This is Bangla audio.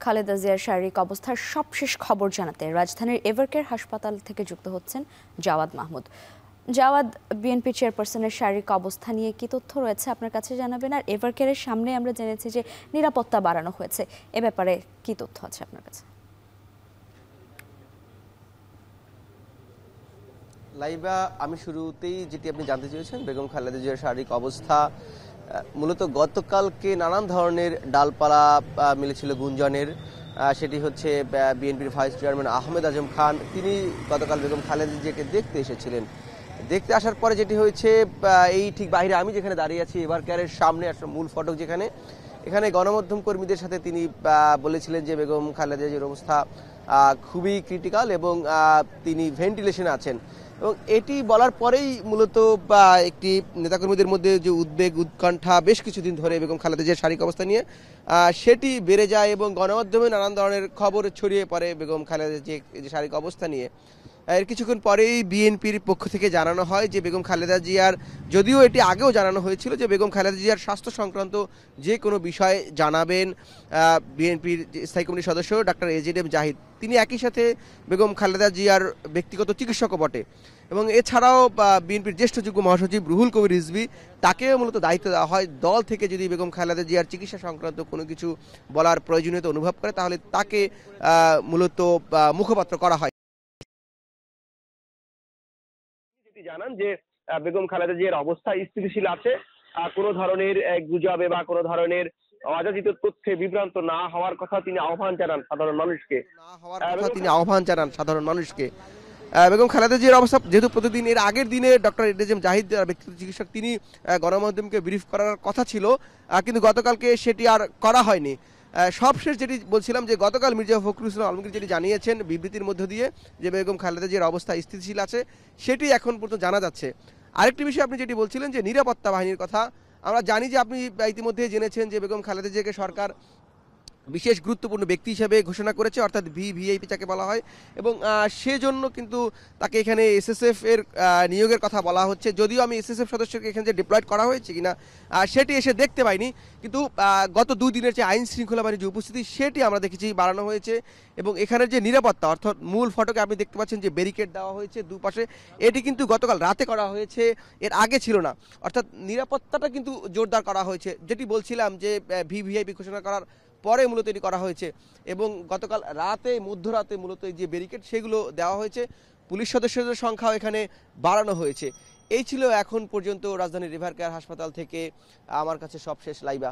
খালেদা জিয়ার শারীরিক অবস্থার সবশেষ খবর জানাতে রাজধানীর এভারকেয়ার হাসপাতাল থেকে যুক্ত হচ্ছেন জাওয়াদ মাহমুদ। জাওয়াদ, বিএনপি চেয়ারপারসনের শারীরিক অবস্থা নিয়ে কি তথ্য রয়েছে আপনার কাছে জানাবেন? আর এভারকেয়ারের সামনে আমরা জেনেছি যে নিরাপত্তা বাড়ানো হয়েছে, এ ব্যাপারে কি তথ্য আছে আপনার কাছে? লাইবা, আমি শুরুতেই যেটি আপনি জানতে চেয়েছেন, বেগম খালেদা জিয়ার শারীরিক অবস্থা মূলত গতকালকে নানান ধরনের ডালপালা মিলেছিল গুঞ্জনের। সেটি হচ্ছে বিএনপির ভাইস চেয়ারম্যান আহমেদ আজম খান, তিনি গতকাল বেগম খালেদা জিয়াকে দেখতে এসেছিলেন। দেখতে আসার পরে যেটি হয়েছে, এই ঠিক বাইরে আমি যেখানে দাঁড়িয়ে আছি এভারকেয়ারের সামনে আসলে মূল ফটক যেখানে, এখানে গণমাধ্যম কর্মীদের সাথে তিনি বলেছিলেন যে বেগম খালেদা জিয়ার অবস্থা খুবই ক্রিটিক্যাল এবং তিনি ভেন্টিলেশনে আছেন। এবং এটি বলার পরেই মূলত একটি নেতাকর্মীদের মধ্যে যে উদ্বেগ উৎকণ্ঠা বেশ কিছুদিন ধরে বেগম খালেদা জিয়ার শারীরিক অবস্থা নিয়ে সেটি বেড়ে যায় এবং গণমাধ্যমে নানান ধরনের খবর ছড়িয়ে পড়ে বেগম খালেদা জিয়ার শারীরিক অবস্থা নিয়ে। এর কিছুক্ষণ পরেই বিএনপির পক্ষ থেকে জানানো হয় যে বেগম খালেদা জিয়ার, যদিও এটি আগেও জানানো হয়েছিল যে বেগম খালেদা জিয়ার স্বাস্থ্য সংক্রান্ত যে কোনো বিষয়ে জানাবেন বিএনপির স্থায়ী কমিটির সদস্য ডাক্তার এজেডএম জাহিদ। তিনি একই সাথে বেগম খালেদা জিয়ার ব্যক্তিগত চিকিৎসকও বটে এবং এছাড়াও বিএনপির জ্যেষ্ঠ যুগ্ম মহাসচিব রুহুল কবির রিজভী, তাকেও মূলত দায়িত্ব দেওয়া হয় দল থেকে যদি বেগম খালেদা জিয়ার চিকিৎসা সংক্রান্ত কোনো কিছু বলার প্রয়োজনীয়তা অনুভব করে তাহলে তাকে মূলত মুখপাত্র করা হয়। জানান যে বেগম খালেদা জিয়ার অবস্থা স্থিতিশীল আছে, কোনো ধরনের গুজবে বা কোনো ধরনের অযাচিত তথ্যে বিভ্রান্ত না হওয়ার কথা তিনি আহ্বান জানান সাধারণ মানুষকে। বেগম খালেদা জিয়ার অবস্থা যেহেতু প্রতিদিন, এর আগের দিনে ডক্টর এজেডএম জাহিদ ব্যক্তিগত চিকিৎসক, তিনি গণমাধ্যমকে ব্রিফ করার কথা ছিল, কিন্তু গতকালকে সেটি আর করা হয়নি। সবশেষ যেটি বলছিলাম যে গতকাল মির্জা ফখরুল ইসলাম আলমগীর যেটি জানিয়েছেন বিবৃতির মধ্য দিয়ে যে বেগম খালেদা জিয়ার অবস্থা স্থিতিশীল আছে, সেটি এখন পর্যন্ত জানা যাচ্ছে। আরেকটি বিষয় আপনি যেটি বলছিলেন যে নিরাপত্তা বাহিনীর কথা, আমরা জানি যে আপনি ইতিমধ্যে জেনেছেন যে বেগম খালেদা জিয়াকে সরকার বিশেষ গুরুত্বপূর্ণ ব্যক্তি হিসেবে ঘোষণা করেছে, অর্থাৎ ভিভিআইপি যাকে বলা হয়, এবং সেজন্য কিন্তু তাকে এখানে এসএসএফ এর নিয়োগের কথা বলা হচ্ছে। যদিও আমি এসএসএফ সদস্যকে এখানে যে ডিপ্লয়েড করা হয়েছে কিনা সেটি এসে দেখতে পাইনি, কিন্তু গত 2 দিনের যে আইন শৃঙ্খলা বাহিনীর যে উপস্থিতি সেটি আমরা দেখেছি বাড়ানো হয়েছে। এবং এখানের যে নিরাপত্তা, অর্থাৎ মূল ফটকে আপনি দেখতে পাচ্ছেন যে ব্যারিকেড দেওয়া হয়েছে দুপাশে, এটি কিন্তু গতকাল রাতে করা হয়েছে, এর আগে ছিল না। অর্থাৎ নিরাপত্তাটা কিন্তু জোরদার করা হয়েছে, যেটি বলছিলাম যে ভিভিআইপি ঘোষণা করার পরে মূলত এটি করা হয়েছে। এবং গতকাল মধ্যরাতে মূলত এই যে ব্যারিকেড সেগুলো দেওয়া হয়েছে, পুলিশ সদস্যদের সংখ্যাও এখানে বাড়ানো হয়েছে। এই ছিল এখন পর্যন্ত রাজধানীর এভারকেয়ার হাসপাতাল থেকে আমার কাছে সবশেষ লাইভা।